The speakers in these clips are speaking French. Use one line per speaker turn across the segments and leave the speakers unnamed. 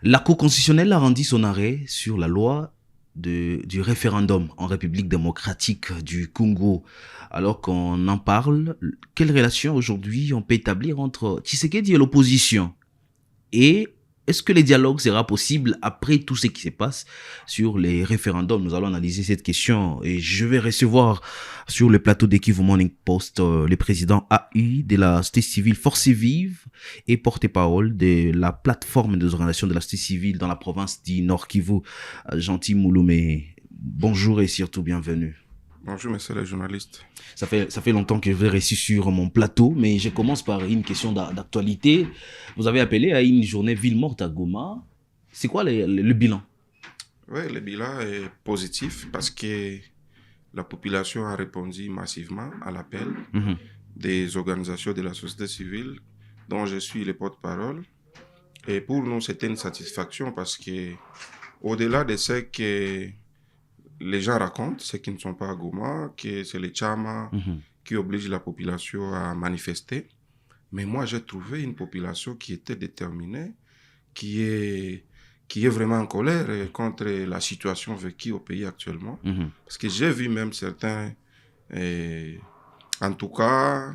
La Cour constitutionnelle a rendu son arrêt sur la loi du référendum en République démocratique du Congo. Alors qu'on en parle, quelle relation aujourd'hui on peut établir entre Tshisekedi et l'opposition? Et est-ce que les dialogues sera possible après tout ce qui se passe sur les référendums? Nous allons analyser cette question et je vais recevoir sur le plateau d'Equivo Morning Post le président AI de la société civile Force Vive et porte-parole de la plateforme des organisations de la société civile dans la province du Nord Kivu, Gentil Mouloumé. Bonjour et surtout bienvenue.
Bonjour, monsieur le journaliste.
Ça fait longtemps que je vais réussir sur mon plateau, mais je commence par une question d'actualité. Vous avez appelé à une journée ville morte à Goma. C'est quoi le bilan?
Oui, le bilan est positif parce que la population a répondu massivement à l'appel des organisations de la société civile dont je suis le porte-parole. Et pour nous, c'était une satisfaction parce que, au-delà de ce que les gens racontent, ceux qui ne sont pas à Goma, que c'est les Tchama qui obligent la population à manifester. Mais moi, j'ai trouvé une population qui était déterminée, qui est vraiment en colère contre la situation vécue au pays actuellement. Parce que j'ai vu même certains, en tout cas,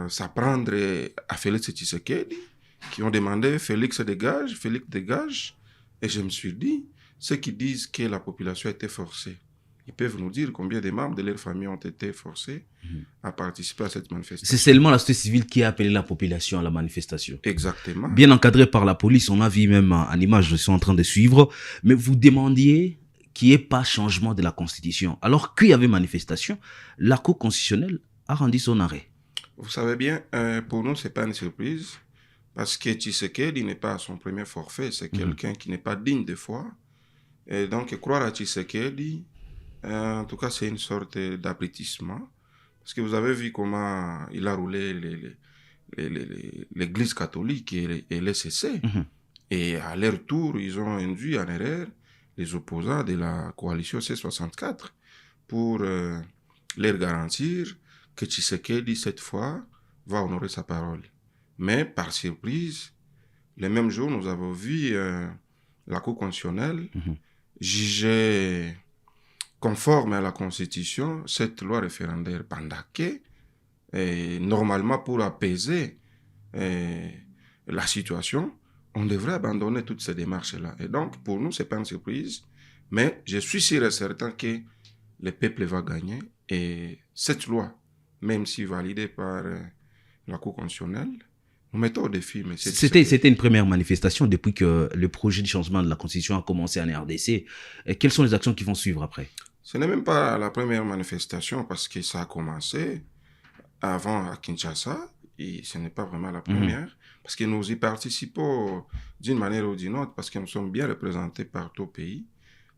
s'apprendre à Félix Tshisekedi, qui ont demandé Félix dégage. Et je me suis dit, ceux qui disent que la population a été forcée, ils peuvent nous dire combien de membres de leur famille ont été forcés à participer à cette manifestation.
C'est seulement la société civile qui a appelé la population à la manifestation.
Exactement.
Bien encadré par la police, on a vu même en image, je suis en train de suivre. Mais vous demandiez qu'il n'y ait pas changement de la Constitution. Alors qu'il y avait manifestation, la Cour constitutionnelle a rendu son arrêt.
Vous savez bien, pour nous, ce n'est pas une surprise. Parce que Tshisekedi n'est pas à son premier forfait. C'est quelqu'un qui n'est pas digne de foi. Et donc, croire à Tshisekedi, en tout cas, c'est une sorte d'abrutissement. Parce que vous avez vu comment il a roulé l'Église catholique et l'ECC. Et à leur tour, ils ont induit en erreur les opposants de la coalition C64 pour leur garantir que Tshisekedi, cette fois, va honorer sa parole. Mais par surprise, le même jour, nous avons vu la Cour constitutionnelle juger conforme à la Constitution cette loi référendaire pendant que, normalement, pour apaiser la situation, on devrait abandonner toutes ces démarches-là. Et donc, pour nous, ce n'est pas une surprise, mais je suis sûr et certain que le peuple va gagner. Et cette loi, même si validée par la Cour constitutionnelle, nous mettons au défi. Mais
c'était une première manifestation depuis que le projet de changement de la Constitution a commencé en RDC. Et quelles sont les actions qui vont suivre après?
Ce n'est même pas la première manifestation parce que ça a commencé avant à Kinshasa et ce n'est pas vraiment la première parce que nous y participons d'une manière ou d'une autre parce que nous sommes bien représentés partout au pays.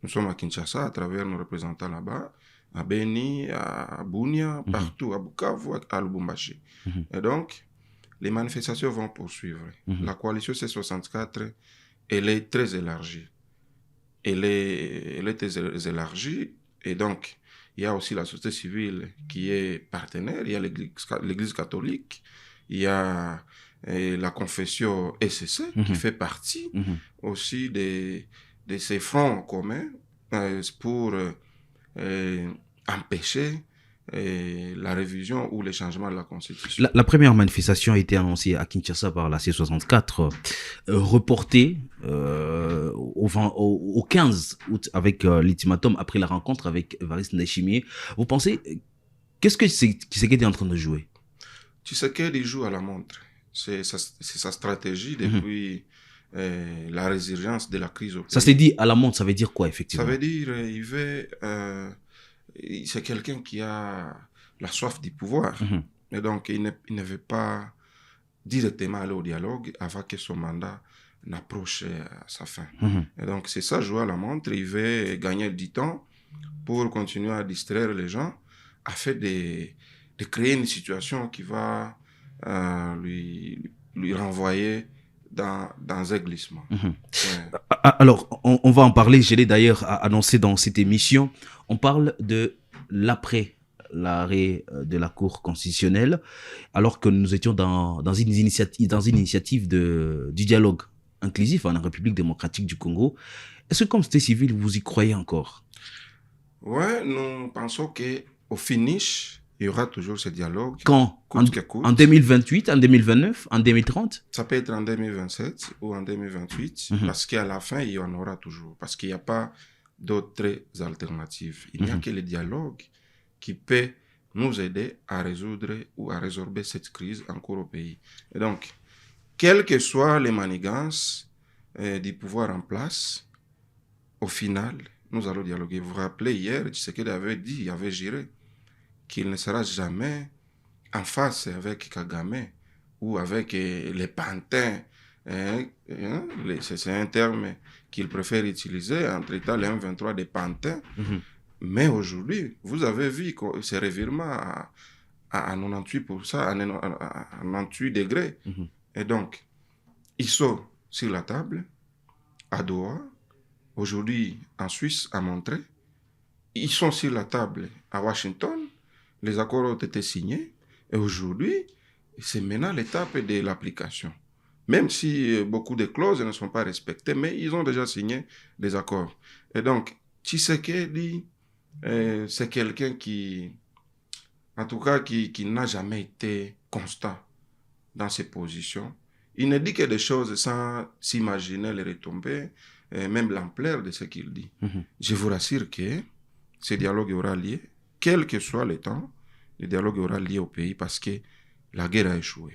Nous sommes à Kinshasa à travers nos représentants là-bas, à Beni, à Bunia, partout, à Bukavu, à Lubumbashi. Et donc, les manifestations vont poursuivre. La coalition C64, elle est très élargie. Elle est très élargie. Et donc, il y a aussi la société civile qui est partenaire. Il y a l'Église catholique. Il y a la confession ECC qui fait partie aussi de ces fronts communs pour empêcher la révision ou le changement de la Constitution.
La première manifestation a été annoncée à Kinshasa par la C64, reportée au 15 août avec l'ultimatum après la rencontre avec Evariste Ndayishimiye. Vous pensez, qu'est-ce que Tshisekedi est en train de jouer?
Tshisekedi joue à la montre. C'est sa stratégie depuis la résurgence de la crise au pays.
Ça s'est dit à la montre, ça veut dire quoi effectivement?
Ça veut dire il veut... c'est quelqu'un qui a la soif du pouvoir. Et donc, il ne veut pas directement aller au dialogue avant que son mandat n'approche à sa fin. Et donc, c'est ça, jouer à la montre. Il veut gagner du temps pour continuer à distraire les gens afin de créer une situation qui va lui renvoyer dans un glissement.
Alors, on va en parler. Je l'ai d'ailleurs annoncé dans cette émission. On parle de l'arrêt de la Cour constitutionnelle, alors que nous étions dans une initiative du dialogue. inclusif en République démocratique du Congo. Est-ce que comme société civile, vous y croyez encore?
Ouais, nous pensons qu'au finish, il y aura toujours ce dialogue.
Quand?
Coûte que coûte.
En 2028, en 2029, en 2030?
Ça peut être en 2027 ou en 2028, parce qu'à la fin, il y en aura toujours. Parce qu'il n'y a pas d'autres alternatives. Il n'y a que le dialogue qui peut nous aider à résoudre ou à résorber cette crise en cours au pays. Et donc, quelles que soient les manigances du pouvoir en place, au final, nous allons dialoguer. Vous vous rappelez, hier, Tshisekedi avait dit, il avait juré, qu'il ne sera jamais en face avec Kagame ou avec les pantins. C'est un terme qu'il préfère utiliser en traitant les M23 des pantins. Mais aujourd'hui, vous avez vu ce revirement à 98%, à 98 degrés. Et donc, ils sont sur la table, à Doha, aujourd'hui en Suisse, à Montreux. Ils sont sur la table à Washington. Les accords ont été signés. Et aujourd'hui, c'est maintenant l'étape de l'application. Même si beaucoup de clauses ne sont pas respectées, mais ils ont déjà signé des accords. Et donc, Tshisekedi, c'est quelqu'un qui, en tout cas, qui n'a jamais été constant dans ses positions. Il ne dit que des choses sans s'imaginer les retombées, même l'ampleur de ce qu'il dit. Je vous rassure que ce dialogue aura lieu, quel que soit le temps, le dialogue aura lieu au pays parce que la guerre a échoué.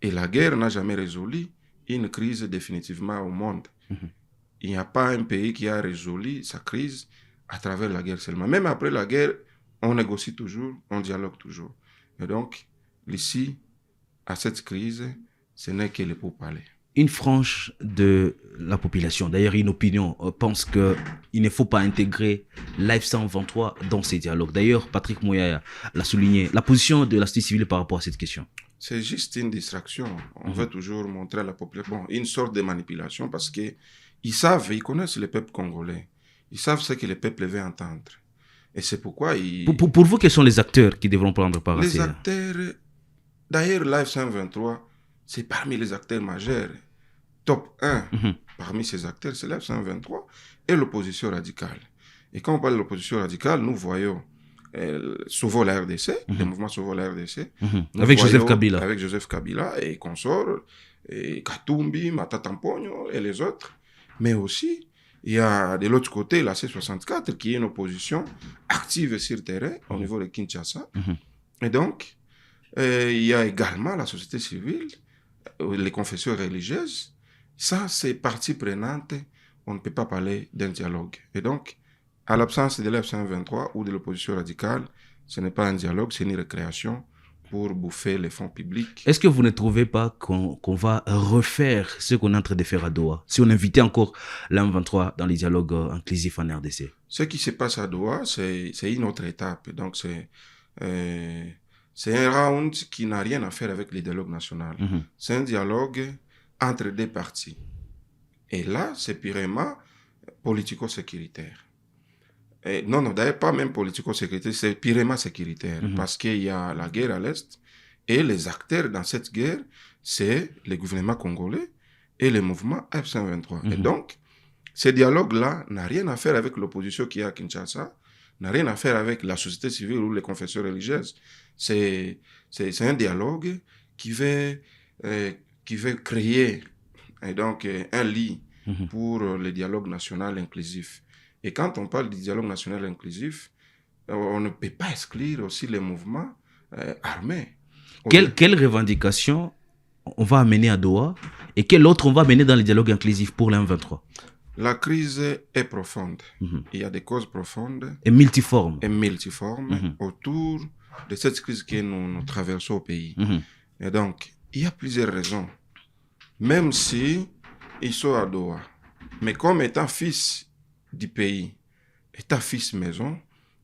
Et la guerre n'a jamais résolu une crise définitivement au monde. Il n'y a pas un pays qui a résolu sa crise à travers la guerre seulement. Même après la guerre, on négocie toujours, on dialogue toujours. Et donc, ici, à cette crise, ce n'est que le pourparlers.
Une frange de la population, d'ailleurs une opinion, pense qu'il ne faut pas intégrer l'AF123 dans ces dialogues. D'ailleurs, Patrick Mouyaya l'a souligné. La position de la société civile par rapport à cette question?
C'est juste une distraction. On veut toujours montrer à la population, une sorte de manipulation parce qu'ils savent, ils connaissent le peuple congolais. Ils savent ce que le peuple veut entendre. Et c'est pourquoi
Pour vous, quels sont les acteurs qui devront prendre part à
les
ces...
acteurs, d'ailleurs, l'AF123, c'est parmi les acteurs majeurs. Top 1 parmi ces acteurs, c'est l'AF123 et l'opposition radicale. Et quand on parle de l'opposition radicale, nous voyons souvent la RDC, le mouvement souvent la RDC.
Avec Joseph Kabila.
Avec Joseph Kabila et consorts, et Katumbi, Matata Mponyo et les autres. Mais aussi, il y a de l'autre côté la C64 qui est une opposition active sur terrain au niveau de Kinshasa. Et donc, il y a également la société civile, les confessions religieuses. Ça, c'est partie prenante. On ne peut pas parler d'un dialogue. Et donc, à l'absence de l'F123 ou de l'opposition radicale, ce n'est pas un dialogue, c'est une récréation pour bouffer les fonds publics.
Est-ce que vous ne trouvez pas qu'on va refaire ce qu'on est en train de faire à Doha, si on invitait encore l'M23 dans les dialogues inclusifs en RDC?
Ce qui se passe à Doha, c'est une autre étape. Donc, c'est un round qui n'a rien à faire avec le dialogue national. C'est un dialogue entre deux parties. Et là, c'est purement politico-sécuritaire. Non, d'ailleurs, pas même politico-sécuritaire, c'est purement sécuritaire. Parce qu'il y a la guerre à l'Est, et les acteurs dans cette guerre, c'est le gouvernement congolais et le mouvement F123. Et donc, ce dialogue-là n'a rien à faire avec l'opposition qui est à Kinshasa, n'a rien à faire avec la société civile ou les confessions religieuses. C'est un dialogue qui veut créer et donc, un lit pour le dialogue national inclusif. Et quand on parle du dialogue national inclusif, on ne peut pas exclure aussi les mouvements armés.
Quelle revendication on va amener à Doha et quelle autre on va amener dans le dialogue inclusif pour l'M23?
La crise est profonde. Il y a des causes profondes.
Et multiformes.
Autour de cette crise que nous traversons au pays. Et donc, il y a plusieurs raisons. Même si ils sont à Doha, mais comme étant fils du pays, étant fils maison,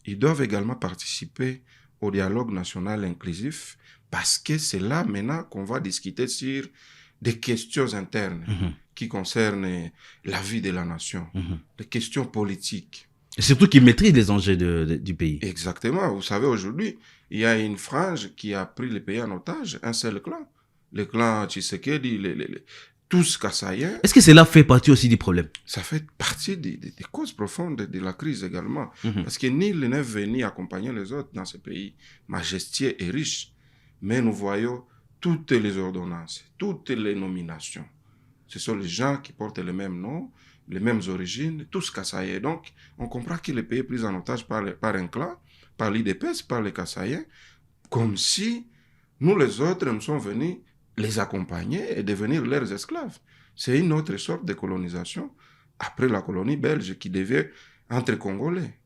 ils doivent également participer au dialogue national inclusif parce que c'est là maintenant qu'on va discuter sur des questions internes qui concernent la vie de la nation, des questions politiques.
Et surtout qu'ils maîtrisent les enjeux du pays.
Exactement. Vous savez, aujourd'hui, il y a une frange qui a pris le pays en otage, un seul clan. Le clan Tshisekedi, tous Kassaïens.
Est-ce que cela fait partie aussi du problème?
Ça fait partie des causes profondes de la crise également. Parce que nul n'est venu accompagner les autres dans ce pays majestueux et riche. Mais nous voyons toutes les ordonnances, toutes les nominations. Ce sont les gens qui portent les mêmes noms, les mêmes origines, tous Kassaïens. Donc, on comprend que le pays est pris en otage par un clan, par l'IDPS, par les Kassaïens, comme si nous les autres, nous sommes venus les accompagner et devenir leurs esclaves. C'est une autre sorte de colonisation après la colonie belge qui devient entre Congolais.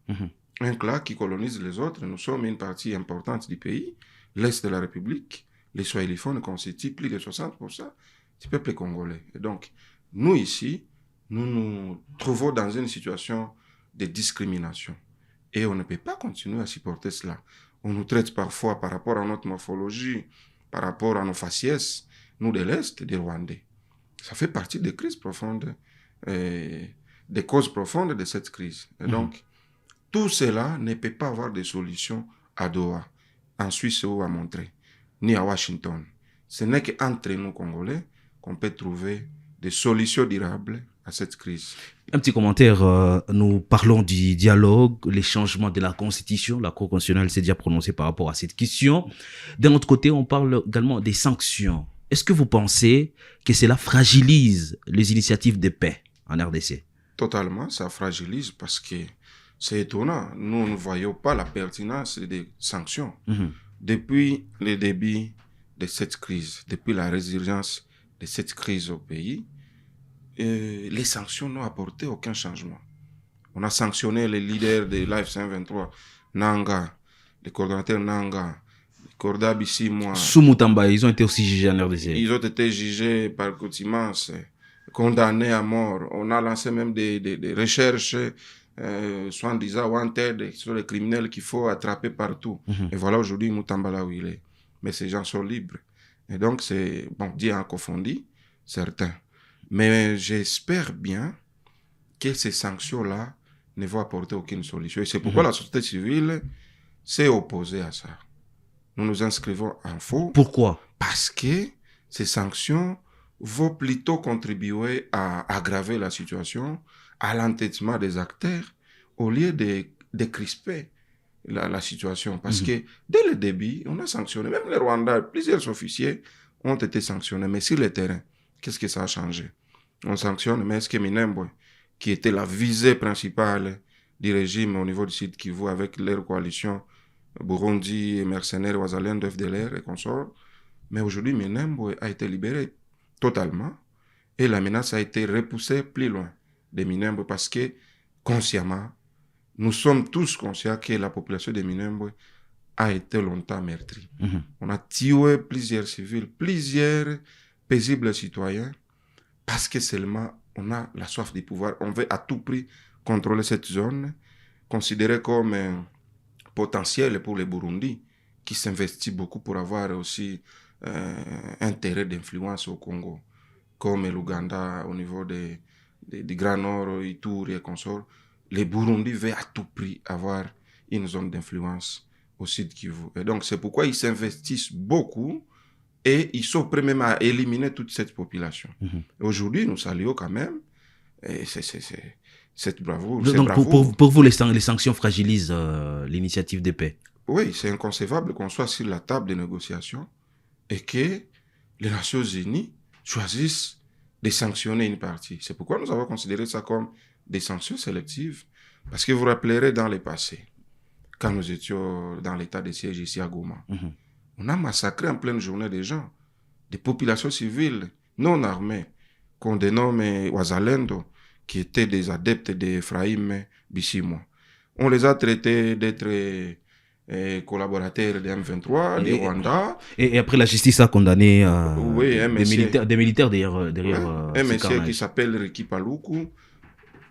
Un clan qui colonise les autres. Nous sommes une partie importante du pays, l'Est de la République. Les Swahiliphones constituent plus de 60% du peuple congolais. Et donc, nous ici, nous nous trouvons dans une situation de discrimination. Et on ne peut pas continuer à supporter cela. On nous traite parfois par rapport à notre morphologie, par rapport à nos faciès, nous de l'Est, des Rwandais. Ça fait partie des crises profondes, des causes profondes de cette crise. Et donc, tout cela ne peut pas avoir de solution à Doha, en Suisse ou à Montreux, ni à Washington. Ce n'est qu'entre nous, Congolais, qu'on peut trouver des solutions durables à cette crise.
Un petit commentaire, nous parlons du dialogue, les changements de la Constitution. La Cour constitutionnelle s'est déjà prononcée par rapport à cette question. D'un autre côté, on parle également des sanctions. Est-ce que vous pensez que cela fragilise les initiatives de paix en RDC?
Totalement, ça fragilise parce que c'est étonnant. Nous ne voyons pas la pertinence des sanctions. Depuis le début de cette crise, depuis la résurgence de cette crise au pays, les sanctions n'ont apporté aucun changement. On a sanctionné les leaders de Live 523, Nanga, les coordonnateurs Nanga, Korda Bissimwa.
Soumutamba, ils ont été aussi jugés en RDC.
Ils ont été jugés par contumace, condamnés à mort. On a lancé même des recherches, soi-disant wanted, sur les criminels qu'il faut attraper partout. Et voilà aujourd'hui Mutamba là où il est. Mais ces gens sont libres. Et donc c'est, bon, Dieu a confondu, certains. Mais j'espère bien que ces sanctions-là ne vont apporter aucune solution. Et c'est pourquoi la société civile s'est opposée à ça. Nous nous inscrivons en faux.
Pourquoi? Parce
que ces sanctions vont plutôt contribuer à aggraver la situation, à l'entêtement des acteurs, au lieu de crisper la situation. Parce que dès le début, on a sanctionné. Même les Rwandais, plusieurs officiers ont été sanctionnés. Mais sur le terrain, qu'est-ce que ça a changé? On sanctionne, mais est-ce que Minembwe, qui était la visée principale du régime au niveau du Sud Kivu avec leur coalition Burundi, mercenaires, Wazalendo, FDLR et consorts, mais aujourd'hui Minembwe a été libéré totalement et la menace a été repoussée plus loin de Minembwe parce que consciemment, nous sommes tous conscients que la population de Minembwe a été longtemps meurtrie. On a tué plusieurs civils, plusieurs paisibles citoyens, parce que seulement on a la soif du pouvoir. On veut à tout prix contrôler cette zone, considérée comme potentielle pour les Burundi, qui s'investit beaucoup pour avoir aussi intérêt d'influence au Congo, comme l'Ouganda au niveau du Grand Nord, Ituri et consorts. Les Burundi veulent à tout prix avoir une zone d'influence au Sud Kivu. Et donc c'est pourquoi ils s'investissent beaucoup et ils sont prêts même à éliminer toute cette population. Aujourd'hui, nous saluons quand même cette bravoure.
Donc pour vous, les sanctions fragilisent l'initiative de paix?
Oui, c'est inconcevable qu'on soit sur la table de négociation et que les Nations Unies choisissent de sanctionner une partie. C'est pourquoi nous avons considéré ça comme des sanctions sélectives. Parce que vous rappellerez dans le passé, quand nous étions dans l'état de siège ici à Goma, on a massacré en pleine journée des gens, des populations civiles non armées, qu'on dénomme Wazalendo, qui étaient des adeptes d'Ephraïm Bissimwa. On les a traités d'être collaborateurs de M23, des Rwanda.
Et après, la justice a condamné des militaires derrière
un monsieur qui s'appelle Riki Paluku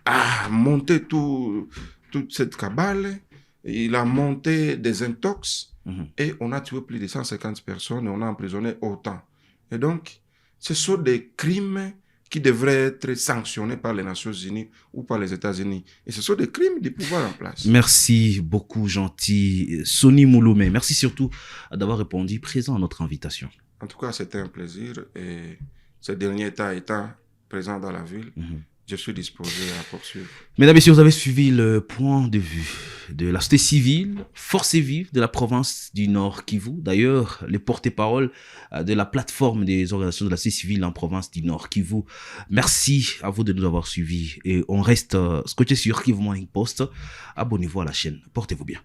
a monté toute cette cabale. Il a monté des intox et on a tué plus de 150 personnes et on a emprisonné autant. Et donc, ce sont des crimes qui devraient être sanctionnés par les Nations Unies ou par les États-Unis. Et ce sont des crimes du pouvoir en place.
Merci beaucoup, gentil Soni Mouloumé. Merci surtout d'avoir répondu présent à notre invitation.
En tout cas, c'était un plaisir et ces derniers temps étant présent dans la ville, je suis disposé à poursuivre.
Mesdames et messieurs, vous avez suivi le point de vue de la société civile, force vive de la province du Nord Kivu. D'ailleurs, les porte-parole de la plateforme des organisations de la société civile en province du Nord Kivu. Merci à vous de nous avoir suivis et on reste scotché sur Kivu Morning Post. Abonnez-vous à la chaîne. Portez-vous bien.